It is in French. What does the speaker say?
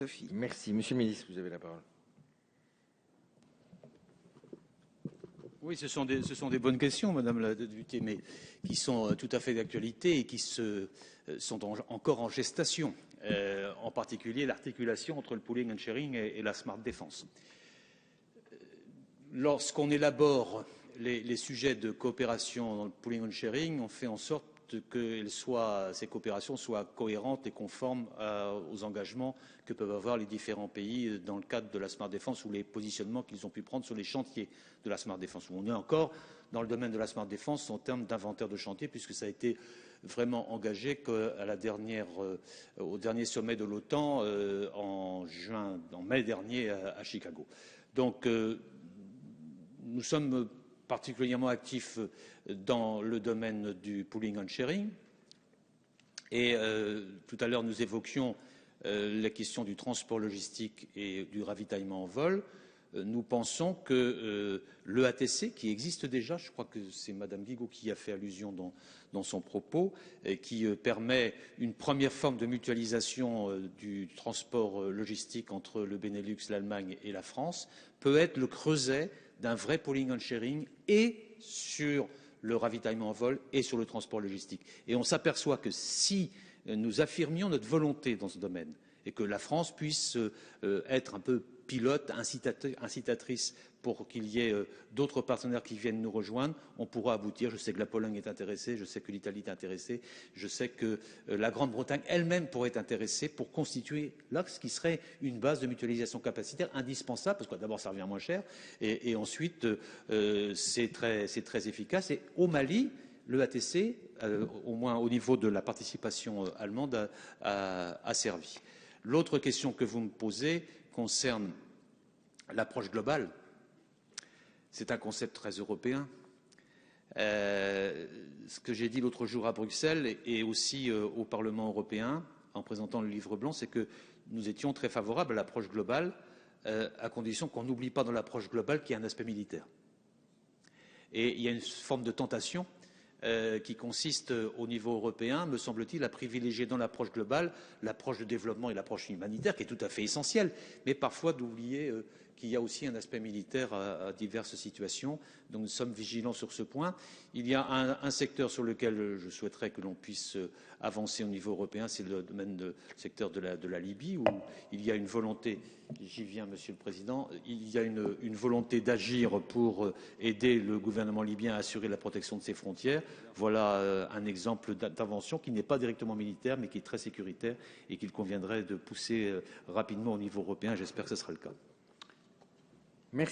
Sophie. Merci. Monsieur le ministre, vous avez la parole. Oui, ce sont des bonnes questions, Madame la députée, mais qui sont tout à fait d'actualité et qui sont encore en gestation, en particulier l'articulation entre le pooling and sharing et la smart défense. Lorsqu'on élabore les sujets de coopération dans le pooling and sharing, on fait en sorte que ces coopérations soient cohérentes et conformes aux engagements que peuvent avoir les différents pays dans le cadre de la smart défense ou les positionnements qu'ils ont pu prendre sur les chantiers de la smart défense. On est encore dans le domaine de la smart défense en termes d'inventaire de chantier, puisque ça a été vraiment engagé au dernier sommet de l'OTAN en mai dernier à Chicago. Donc, nous sommes particulièrement actifs dans le domaine du pooling and sharing. Et tout à l'heure, nous évoquions la question du transport logistique et du ravitaillement en vol. Nous pensons que l'EATC, qui existe déjà, je crois que c'est Madame Guigaud qui y a fait allusion dans son propos, et qui permet une première forme de mutualisation du transport logistique entre le Benelux, l'Allemagne et la France, peut être le creuset d'un vrai pooling and sharing et sur le ravitaillement en vol et sur le transport logistique. Et on s'aperçoit que si nous affirmions notre volonté dans ce domaine et que la France puisse être un peu pilote, incitatrice pour qu'il y ait d'autres partenaires qui viennent nous rejoindre, on pourra aboutir. Je sais que la Pologne est intéressée, je sais que l'Italie est intéressée, je sais que la Grande-Bretagne elle-même pourrait être intéressée pour constituer là ce qui serait une base de mutualisation capacitaire indispensable, parce que d'abord ça revient moins cher, et ensuite c'est très efficace. Et au Mali, l'EATC, au moins au niveau de la participation allemande, a servi. L'autre question que vous me posez concerne l'approche globale. C'est un concept très européen. Ce que j'ai dit l'autre jour à Bruxelles et aussi au Parlement européen, en présentant le livre blanc, c'est que nous étions très favorables à l'approche globale, à condition qu'on n'oublie pas dans l'approche globale qu'il y a un aspect militaire. Et il y a une forme de tentation qui consiste au niveau européen, me semble-t-il, à privilégier dans l'approche globale l'approche de développement et l'approche humanitaire, qui est tout à fait essentielle, mais parfois d'oublier qu'il y a aussi un aspect militaire à diverses situations. Donc nous sommes vigilants sur ce point. Il y a un secteur sur lequel je souhaiterais que l'on puisse avancer au niveau européen, c'est le secteur de la Libye, où il y a une volonté, j'y viens Monsieur le Président, il y a une volonté d'agir pour aider le gouvernement libyen à assurer la protection de ses frontières. Voilà un exemple d'intervention qui n'est pas directement militaire, mais qui est très sécuritaire et qu'il conviendrait de pousser rapidement au niveau européen. J'espère que ce sera le cas. Merci.